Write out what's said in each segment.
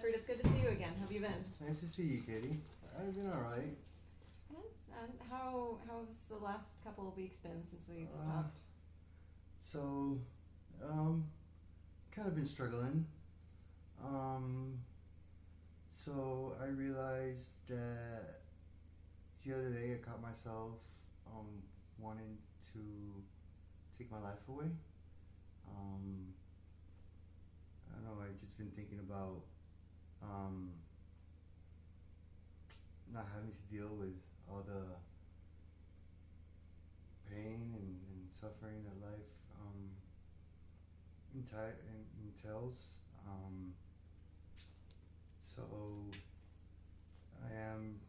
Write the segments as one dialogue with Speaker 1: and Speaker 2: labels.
Speaker 1: Clifford, it's good to see you again. How have you been?
Speaker 2: Nice to see you, Katie. I've been alright.
Speaker 1: Good. How's the last couple of weeks been since we've
Speaker 2: Uh,
Speaker 1: talked?
Speaker 2: so, um, kind of been struggling. Um, so I realized that the other day I caught myself, wanting to take my life away. Um, I don't know, I've just been thinking about, um, not having to deal with all the pain and suffering that life entails. So I am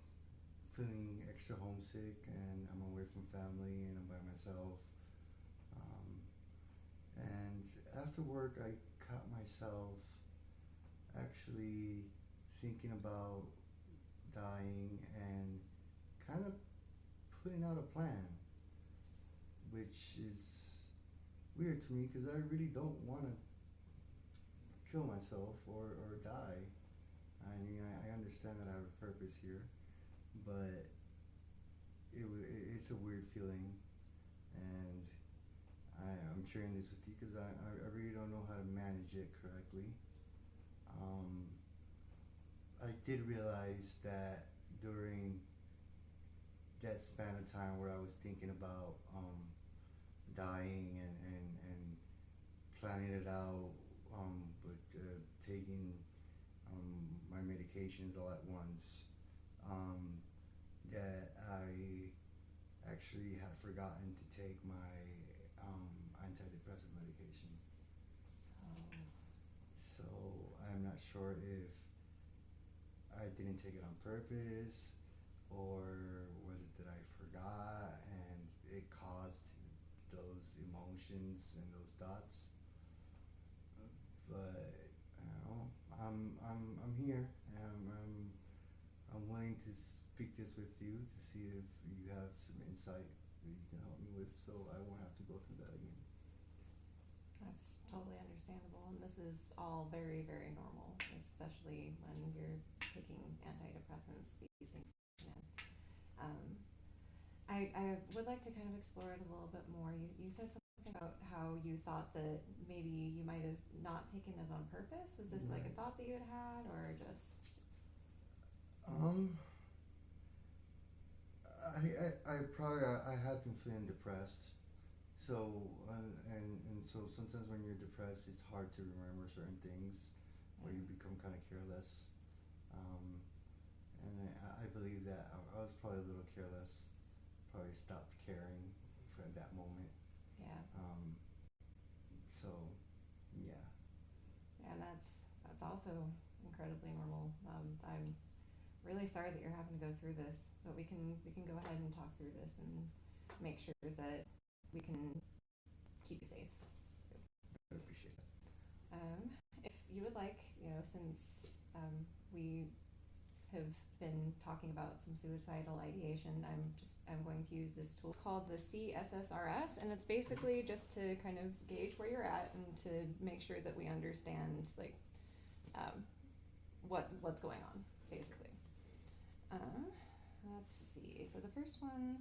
Speaker 2: feeling extra homesick, and I'm away from family, and I'm by myself. Um, and after work, I caught myself actually thinking about dying and kind of putting out a plan, which is weird to me because I really don't want to kill myself or die. I mean, I understand that I have a purpose here, but it's a weird feeling, and I'm sharing this with you because I really don't know how to manage it correctly. Um, I did realize that during that span of time where I was thinking about dying and planning it out, with taking my medications all at once, um, that I actually had forgotten to take my um, antidepressant medication.
Speaker 1: Oh,
Speaker 2: So I'm not sure if I didn't take it on purpose, or was it that I forgot and it caused those emotions and those thoughts. But I'm here, and I'm willing to speak this with you to see if you have some insight that you can help me with, so I won't have to go through that again.
Speaker 1: that's totally understandable, and this is all very, very normal, especially when you're taking antidepressants. These things happen. I would like to kind of explore it a little bit more. You said something about how you thought that maybe you might have not taken it on purpose. Was this like a
Speaker 2: Right.
Speaker 1: thought that you had had, or just?
Speaker 2: Um, I probably I have been feeling depressed. So and so sometimes when you're depressed, it's hard to remember certain things, or you become kind of careless. Um, and I believe that I was probably a little careless. Probably stopped caring for that moment.
Speaker 1: Yeah,
Speaker 2: Um, so yeah.
Speaker 1: and that's also incredibly normal. I'm really sorry that you're having to go through this, but we can go ahead and talk through this and make sure that we can keep you safe.
Speaker 2: I appreciate it.
Speaker 1: If you would like, since we have been talking about some suicidal ideation, I'm going to use this tool called the CSSRS, and it's basically just to kind of gauge where you're at and to make sure that we understand like um, what's going on, basically. Uh, let's see. So the first one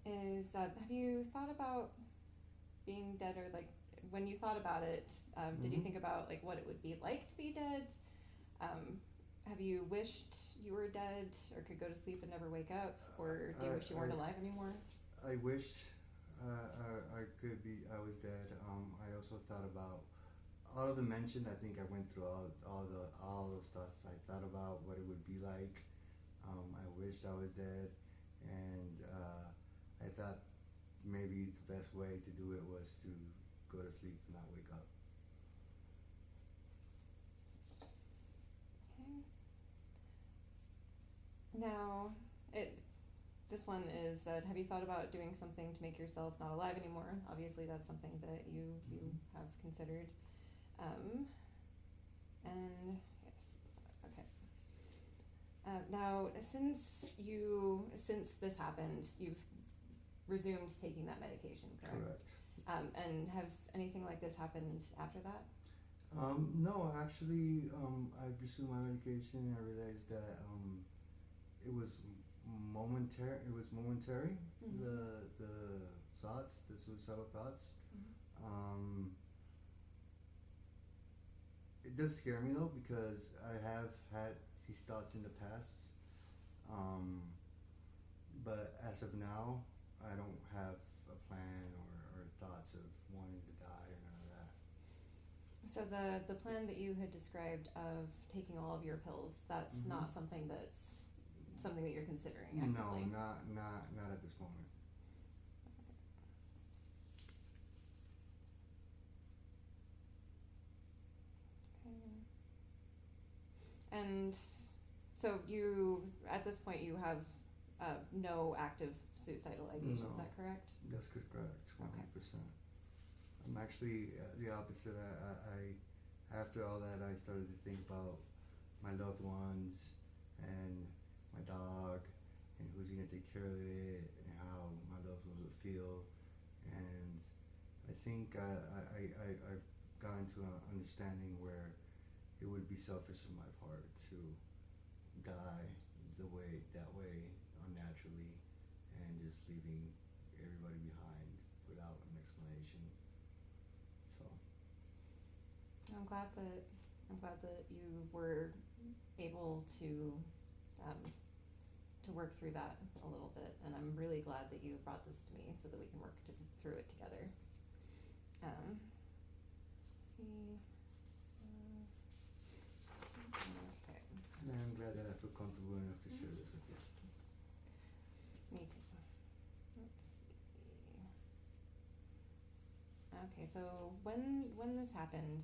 Speaker 1: is: have you thought about being dead, or like when you thought about it? Did you
Speaker 2: Mm-hmm.
Speaker 1: think about like what it would be like to be dead? Um, have you wished you were dead, or could go to sleep and never wake up, or do you wish you weren't alive anymore?
Speaker 2: I wished I could be. I was dead. I also thought about all of the mentioned. I think I went through all those thoughts. I thought about what it would be like. I wished I was dead, and I thought maybe the best way to do it was to go to sleep and not wake up.
Speaker 1: Okay. Now, it this one is: have you thought about doing something to make yourself not alive anymore? Obviously, that's something that you have considered. Um, and yes, okay. Now, since this happened, you've resumed taking that medication, correct?
Speaker 2: Correct.
Speaker 1: And has anything like this happened after that?
Speaker 2: No, actually, I resumed my medication and I realized that it was momentary. It was momentary.
Speaker 1: Mhm.
Speaker 2: The thoughts, the suicidal thoughts.
Speaker 1: Mhm.
Speaker 2: Um, it does scare me though because I have had these thoughts in the past. Um, but as of now, I don't have a plan or thoughts of wanting to die or none of that.
Speaker 1: So the plan that you had described of taking all of your pills, that's
Speaker 2: Mhm.
Speaker 1: not something that's something that you're considering
Speaker 2: No,
Speaker 1: actively.
Speaker 2: not at this moment.
Speaker 1: Okay. And so you, at this point, you have no active suicidal ideation. Is
Speaker 2: No,
Speaker 1: that correct?
Speaker 2: that's correct.
Speaker 1: Okay.
Speaker 2: 100%. I'm actually the opposite. After all that, I started to think about my loved ones and my dog and who's gonna take care of it and how my loved ones would feel. And I think I've gotten to an understanding where it would be selfish on my part to die that way unnaturally and just leaving everybody behind without an explanation. So
Speaker 1: I'm glad that you were able um, to work through that a little bit, and I'm really glad that you brought this to me so that we can work through it together. Let's see. Okay.
Speaker 2: and I'm glad that I feel comfortable enough to share this with you.
Speaker 1: Me too. Let's see. Okay, so when this happened,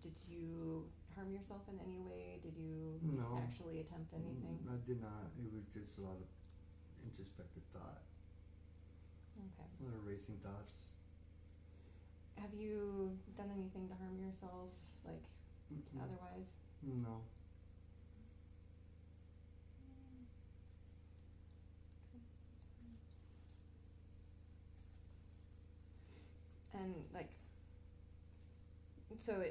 Speaker 1: did you harm yourself in any way? Did you
Speaker 2: No,
Speaker 1: actually attempt anything?
Speaker 2: I did not. It was just a lot of introspective thought,
Speaker 1: Okay.
Speaker 2: a lot of racing thoughts.
Speaker 1: Have you done anything to harm yourself, like
Speaker 2: Mm-mm.
Speaker 1: otherwise?
Speaker 2: No.
Speaker 1: And like, so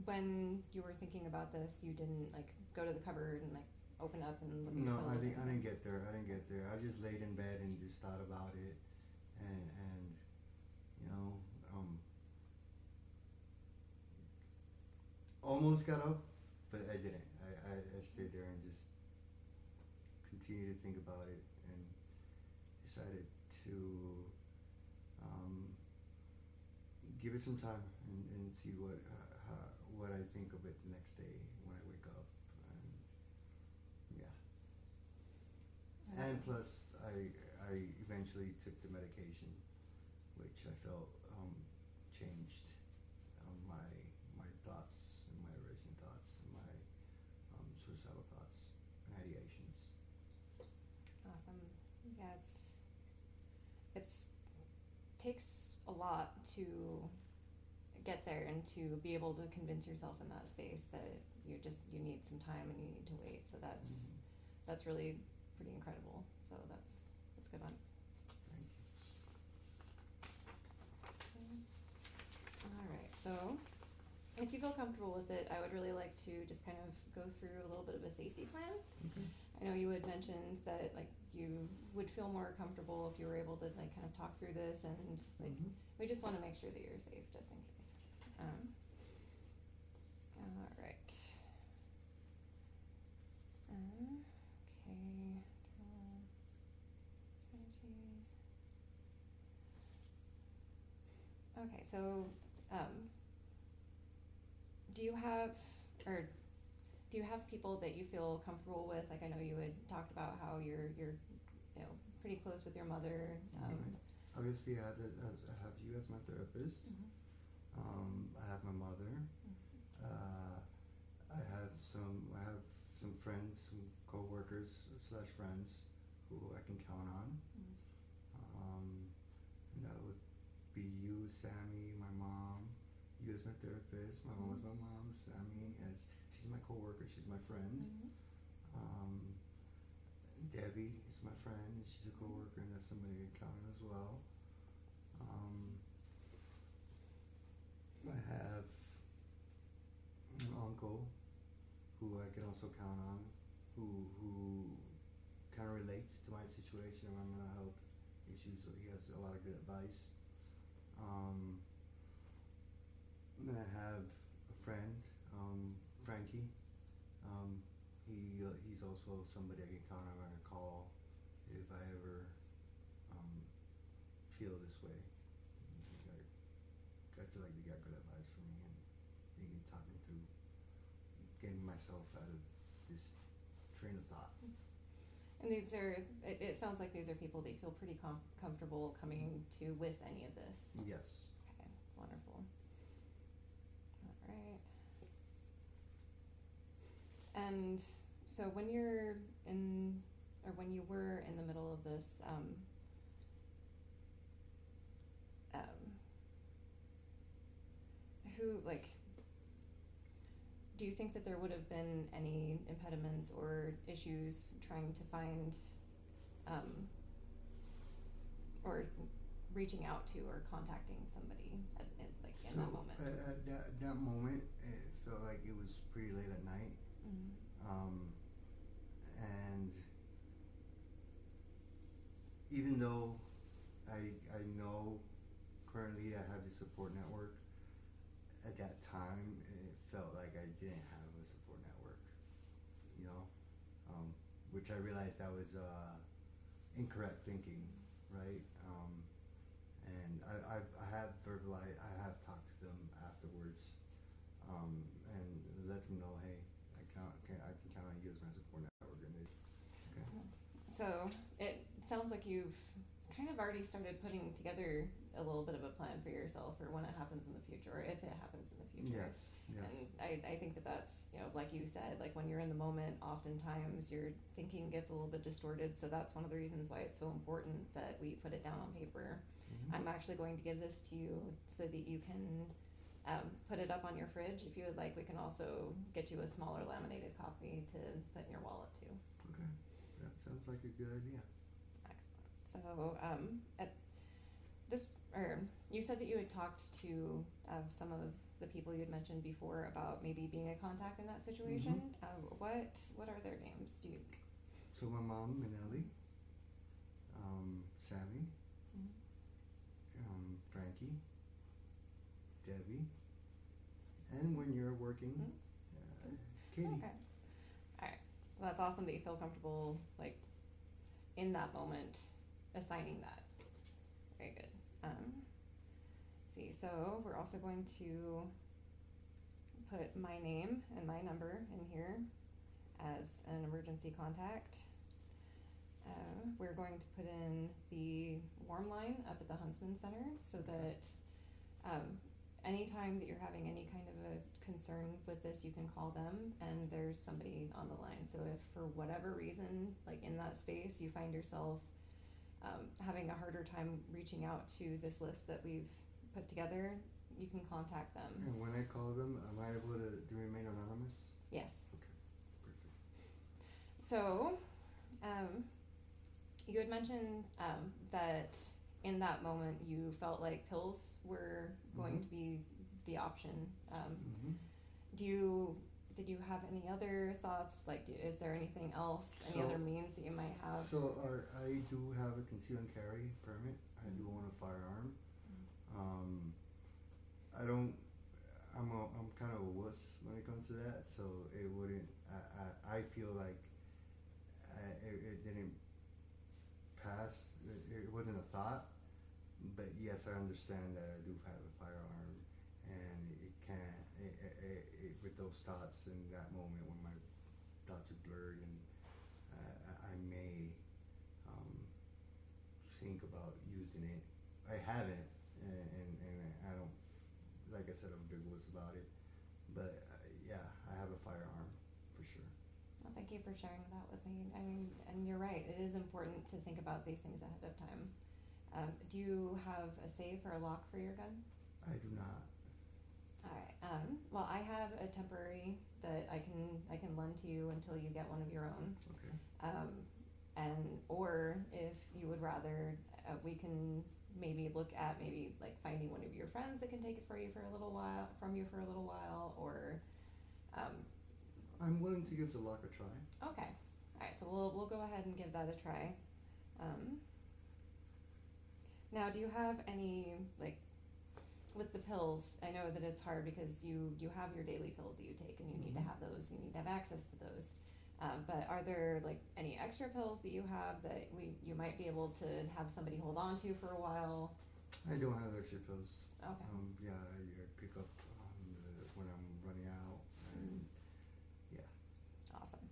Speaker 1: when you were thinking about this, you didn't like go to the cupboard and like open up and look at
Speaker 2: No,
Speaker 1: your pills.
Speaker 2: I didn't get there. I didn't get there. I just laid in bed and just thought about it, and you know, almost got up, but I didn't. I stayed there and just continued to think about it and decided to um, give it some time and see what I think of it the next day when I wake up, and yeah. And plus, I eventually took the medication, which I felt changed my thoughts and my racing thoughts and my suicidal thoughts and ideations.
Speaker 1: Awesome. Yeah, it's takes a lot to get there and to be able to convince yourself in that space that you need some time and you need to wait. So that's really pretty incredible. So that's good on.
Speaker 2: Thank
Speaker 1: All right. So if you feel comfortable with it, I would really like to just kind of go through a little bit of a safety plan.
Speaker 2: you. Okay.
Speaker 1: I know you had mentioned that like you would feel more comfortable if you were able to like kind of talk through this, and like
Speaker 2: Mhm.
Speaker 1: we just want to make sure that you're safe just in case. All right. Okay. Strategies. Okay. So, do you have or do you have people that you feel comfortable with? Like I know you had talked about how you're pretty close with your mother.
Speaker 2: Right. Obviously, I have you as my therapist.
Speaker 1: Mhm.
Speaker 2: I have my mother. Uh, I have some friends, some co-workers slash friends who I can count on.
Speaker 1: Mhm.
Speaker 2: And that would be you, Sammy, my mom, you as my therapist, my mom as my mom, Sammy as she's my co-worker, she's my friend.
Speaker 1: Mhm.
Speaker 2: Debbie is my friend, and she's a co-worker, and that's somebody I can count on as well. Um, I have an uncle who I can also count on, who kind of relates to my situation and my mental health issues. So he has a lot of good advice. Um, I have a friend, Frankie. He's also somebody I can count on. I can call if I ever feel this way. I feel like they got good advice for me, and they can talk me through getting myself out of this train of thought.
Speaker 1: And these are, it sounds like these are people that you feel pretty comfortable coming to with any of this.
Speaker 2: Yes.
Speaker 1: Okay, wonderful. Alright. And so when you're in, or when you were in the middle of this, who, like, do you think that there would have been any impediments or issues trying to find, or reaching out to or contacting somebody like in that moment?
Speaker 2: At that moment, it felt like it was pretty late at night.
Speaker 1: Mm-hmm.
Speaker 2: And even though I know currently I have the support network, at that time it felt like I didn't have a support network, you know, which I realized that was incorrect thinking, right? And I have verbalized, I have talked to them afterwards, and let them know, hey, I can count on you as my support network, and they, okay.
Speaker 1: So it sounds like you've kind of already started putting together a little bit of a plan for yourself for when it happens in the future, or if it happens in the future.
Speaker 2: Yes.
Speaker 1: And I think that that's, you know, like you said, like when you're in the moment, oftentimes your thinking gets a little bit distorted. So that's one of the reasons why it's so important that we put it down on paper.
Speaker 2: Mm-hmm.
Speaker 1: I'm actually going to give this to you so that you can put it up on your fridge. If you would like, we can also get you a smaller laminated copy to put in your wallet too.
Speaker 2: Okay, that sounds like a good idea.
Speaker 1: Excellent. So at this, or you said that you had talked to some of the people you had mentioned before about maybe being a contact in that situation.
Speaker 2: Mm-hmm.
Speaker 1: What are their names? Do you?
Speaker 2: So my mom, Minelli, Sammy,
Speaker 1: Mm-hmm.
Speaker 2: Frankie, Debbie, and when you're working, Katie.
Speaker 1: Okay. All right. So that's awesome that you feel comfortable, like, in that moment, assigning that. Very good. See, so we're also going to put my name and my number in here as an emergency contact. We're going to put in the warm line up at the Huntsman Center so that anytime that you're having any kind of a concern with this, you can call them and there's somebody on the line. So if for whatever reason, like in that space, you find yourself having a harder time reaching out to this list that we've put together, you can contact them.
Speaker 2: And when I call them, am I able to remain anonymous?
Speaker 1: Yes.
Speaker 2: Okay, perfect.
Speaker 1: So, you had mentioned that in that moment you felt like pills were going to be the option. Did you have any other thoughts? Like, is there anything else, any other means that you might have?
Speaker 2: So I do have a conceal and carry permit. I do own a firearm. I'm kind of a wuss when it comes to that, so it wouldn't, I feel like it didn't pass, it wasn't a thought, but yes, I understand that I do have a firearm, and it can't, with those thoughts in that moment when my thoughts are blurred, and I may think about using it. I haven't, and I don't, like I said, I'm a big wuss about it, but yeah, I have a firearm for sure.
Speaker 1: Well, thank you for sharing that with me. I mean, and you're right, it is important to think about these things ahead of time. Do you have a safe or a lock for your gun?
Speaker 2: I do not.
Speaker 1: Alright, well, I have a temporary that I can lend to you until you get one of your own.
Speaker 2: Okay.
Speaker 1: And, or if you would rather, we can maybe look at maybe like finding one of your friends that can take it for you for a little while, from you for a little while, or um,
Speaker 2: I'm willing to give the lock a try.
Speaker 1: okay, all right. So we'll go ahead and give that a try. Um, Now, do you have any like with the pills? I know that it's hard because you have your daily pills that you take, and you need to
Speaker 2: Mhm.
Speaker 1: have those. You need to have access to those. But are there like any extra pills that you have that you might be able to have somebody hold on to for a while?
Speaker 2: I don't have extra pills.
Speaker 1: Okay.
Speaker 2: Yeah, I pick up when I'm running out, and yeah.
Speaker 1: Awesome.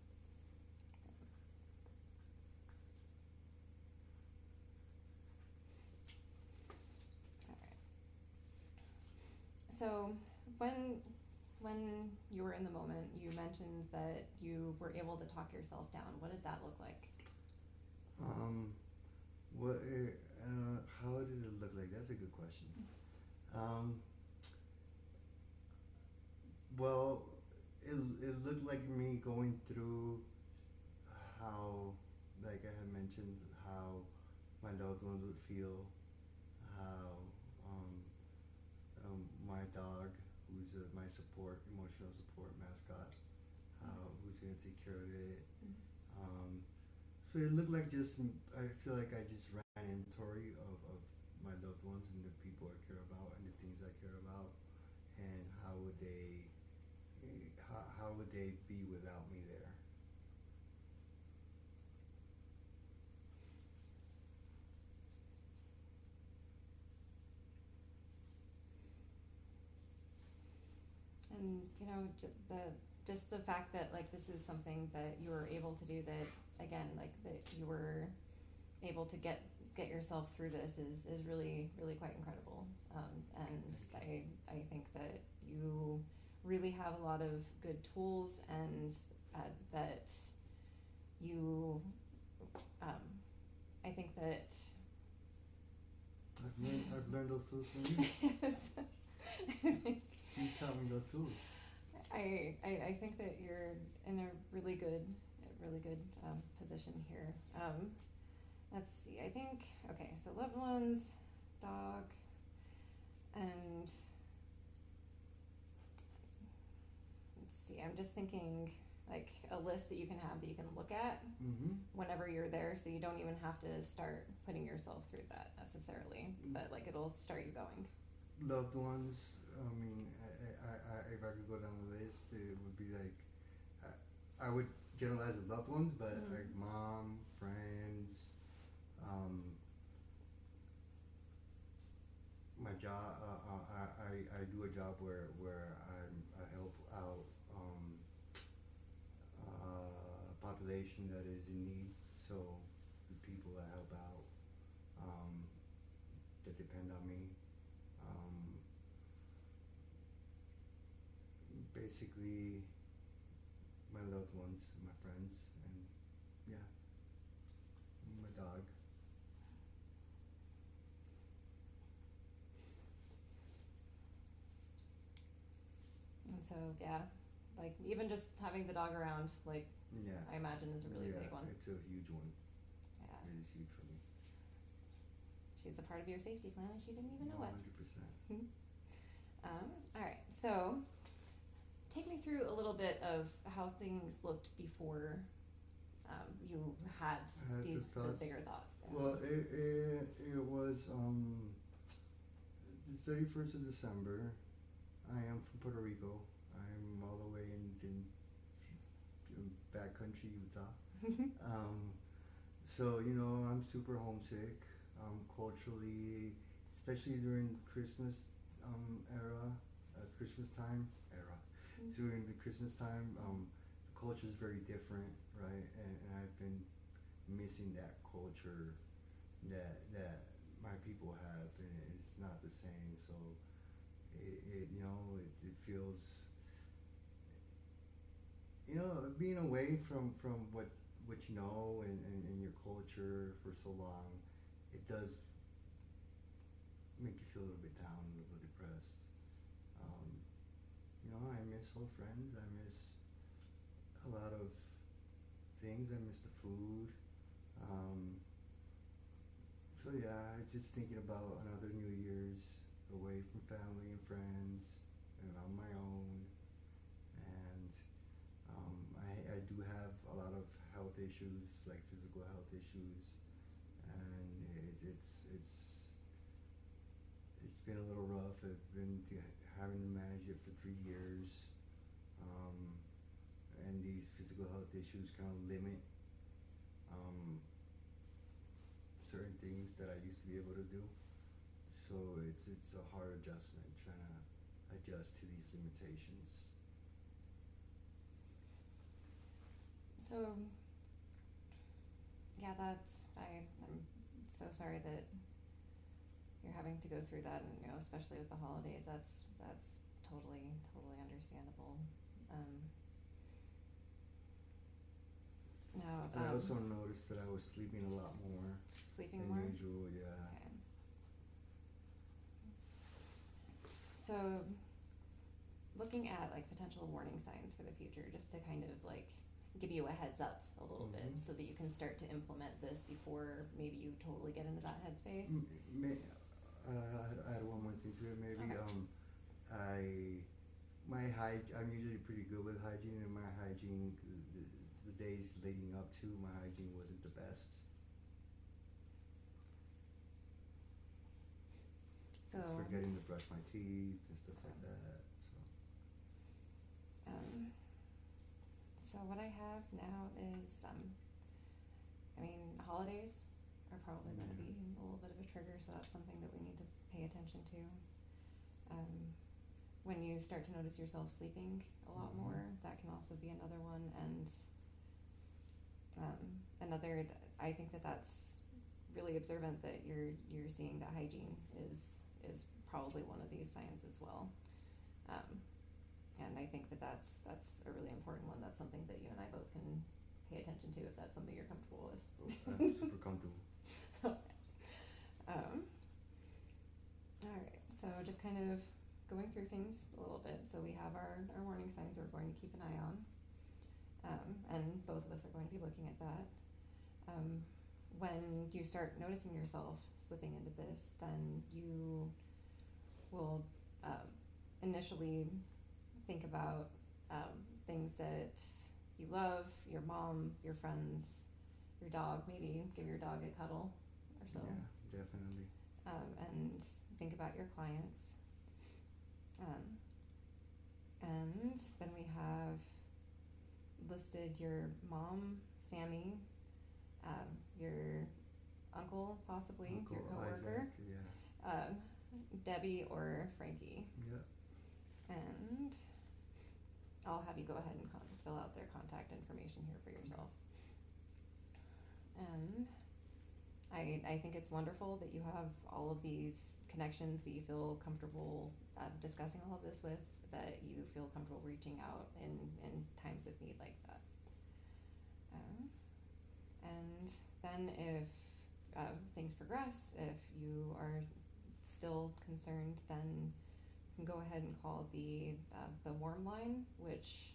Speaker 1: All right. So when you were in the moment, you mentioned that you were able to talk yourself down. What did that look like?
Speaker 2: Um, what? How did it look like? That's a good question. Um, well, it looked like me going through how, like I had mentioned, how my loved ones would feel, how my dog, who's my support, emotional support mascot, how who's gonna take care of it. Um, so it looked like just I feel like I just ran inventory of my loved ones and the people I care about and the things I care about, and how would they be without me there.
Speaker 1: And just the fact that like this is something that you were able to do, that again like that you were able to get yourself through this is really really quite incredible. And I think that you really have a lot of good tools, and that you um, I think that
Speaker 2: I've learned those tools from you. You taught me those tools.
Speaker 1: I think that you're in a really good position here. Let's see. I think okay. So loved ones, dog, and let's see. I'm just thinking like a list that you can have that you can look at
Speaker 2: Mm-hmm.
Speaker 1: whenever you're there, so you don't even have to start putting yourself through that necessarily. But like it'll start you going.
Speaker 2: Loved ones. I mean, if I could go down the list, it would be like I would generalize with loved ones, but
Speaker 1: Mhm.
Speaker 2: like mom, friends, um, my job. I do a job where I help out population that is in need. So the people I help out that depend on me. Um, Basically my loved ones, my friends, and yeah, my dog.
Speaker 1: And so yeah, like even just having the dog around, like
Speaker 2: Yeah,
Speaker 1: I imagine is a really
Speaker 2: yeah,
Speaker 1: big one.
Speaker 2: it's a huge one.
Speaker 1: Yeah,
Speaker 2: It is huge for me.
Speaker 1: she's a part of your safety plan, and she didn't even know it.
Speaker 2: 100%.
Speaker 1: All right, so take me through a little bit of how things looked before you had
Speaker 2: I had
Speaker 1: these
Speaker 2: the thoughts.
Speaker 1: bigger thoughts. Yeah.
Speaker 2: Well, it was the 31st of December. I am from Puerto Rico. I'm all the way in backcountry Utah. So I'm super homesick. Culturally, especially during Christmas era, Christmas time era. During the Christmas time, the culture is very different, right? And I've been missing that culture that my people have, and it's not the same. So it feels being away from what you know and your culture for so long, it does make you feel a little bit down, a little bit depressed. I miss old friends. I miss a lot of things. I miss the food. So yeah, I was just thinking about another New Year's away from family and friends and on my own. And I do have a lot of health issues, like physical health issues, and it's been a little rough. I've been having to manage it for 3 years, um, and these physical health issues kind of limit um, certain things that I used to be able to do. So it's a hard adjustment trying to adjust to these limitations.
Speaker 1: So, yeah, I'm so sorry that you're having to go through that, and especially with the holidays. That's totally understandable. Um, Now,
Speaker 2: And I also noticed that I was sleeping a lot more
Speaker 1: sleeping
Speaker 2: than
Speaker 1: more.
Speaker 2: usual. Yeah.
Speaker 1: Okay. So, looking at like potential warning signs for the future, just to kind of like give you a heads up a little bit,
Speaker 2: Mhm.
Speaker 1: so that you can start to implement this before maybe you totally get into that headspace.
Speaker 2: I had one more thing to it. Maybe
Speaker 1: Okay.
Speaker 2: I'm usually pretty good with hygiene, and my hygiene the days leading up to my hygiene wasn't the best.
Speaker 1: So,
Speaker 2: Just forgetting to brush my teeth and stuff like that.
Speaker 1: um, so what I have now is, I mean, holidays are probably going to
Speaker 2: Yeah.
Speaker 1: be a little bit of a trigger, so that's something that we need to pay attention to. When you start to notice yourself sleeping a lot
Speaker 2: Mhm.
Speaker 1: more, that can also be another one. And another, I think that that's really observant that you're seeing that hygiene is probably one of these signs as well. Um, and I think that that's a really important one. That's something that you and I both can pay attention to if that's something you're comfortable with.
Speaker 2: I'm super comfortable.
Speaker 1: Um, all right, so just kind of going through things a little bit. So we have our warning signs we're going to keep an eye on, and both of us are going to be looking at that. When you start noticing yourself slipping into this, then you will initially think about things that you love, your mom, your friends, your dog. Maybe give your dog a cuddle or so.
Speaker 2: Yeah, definitely.
Speaker 1: And think about your clients. And then we have listed your mom, Sammy, your uncle, possibly,
Speaker 2: Uncle
Speaker 1: your coworker,
Speaker 2: Isaac, yeah.
Speaker 1: Debbie or Frankie.
Speaker 2: Yep.
Speaker 1: And I'll have you go ahead and fill out their contact information here for yourself. And I think it's wonderful that you have all of these connections that you feel comfortable discussing all of this with, that you feel comfortable reaching out in times of need like that. And then if things progress, if you are still concerned, then you can go ahead and call the warm line, which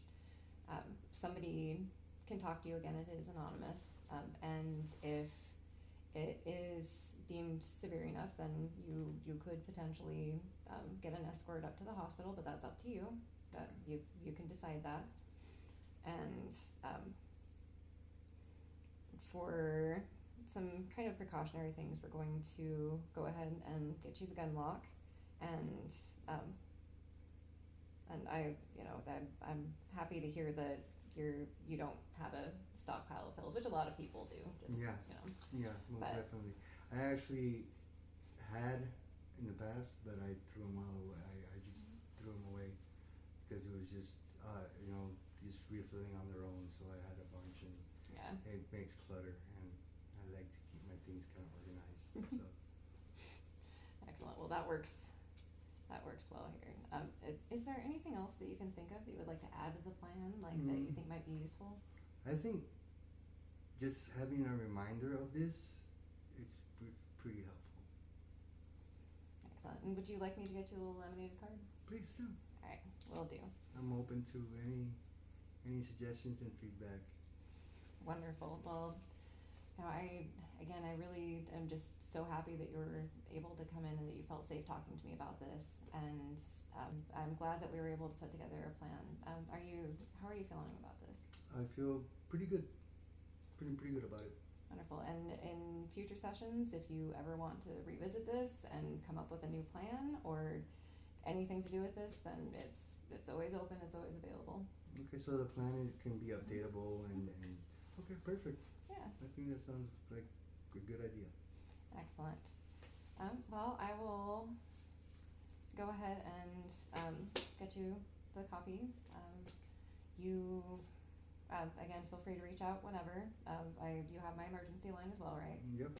Speaker 1: somebody can talk to you. Again, it is anonymous, and if it is deemed severe enough, then you could potentially get an escort up to the hospital, but that's up to you. That you can decide that. And for some kind of precautionary things, we're going to go ahead and get you the gun lock, and I'm happy to hear that you don't have a stockpile of pills, which a lot of people do. Just
Speaker 2: Yeah. Yeah, most
Speaker 1: But-
Speaker 2: definitely. I actually had in the past, but I threw them all away. I just threw them away because it was just just refilling on their own. So I had a bunch, and
Speaker 1: yeah.
Speaker 2: it makes clutter, and I like to keep my things kind of organized. So
Speaker 1: Excellent. Well, that works well here. Is there anything else that you can think of that you would like to add to the plan, like that you think might be useful?
Speaker 2: I think just having a reminder of this is pretty helpful.
Speaker 1: Excellent. And would you like me to get you a little laminated card?
Speaker 2: Please do.
Speaker 1: All right, will do.
Speaker 2: I'm open to any suggestions and feedback.
Speaker 1: Wonderful. Well, I really am just so happy that you were able to come in and that you felt safe talking to me about this. And I'm glad that we were able to put together a plan. How are you feeling about this?
Speaker 2: I feel pretty good. Pretty good about it.
Speaker 1: Wonderful. And in future sessions, if you ever want to revisit this and come up with a new plan or anything to do with this, then it's always open, it's always available.
Speaker 2: Okay, so the plan can be updatable and okay, perfect.
Speaker 1: Yeah.
Speaker 2: I think that sounds like a good idea.
Speaker 1: Excellent. Well, I will go ahead and get you the copy. You again, feel free to reach out whenever. You have my emergency line as well, right?
Speaker 2: Yep.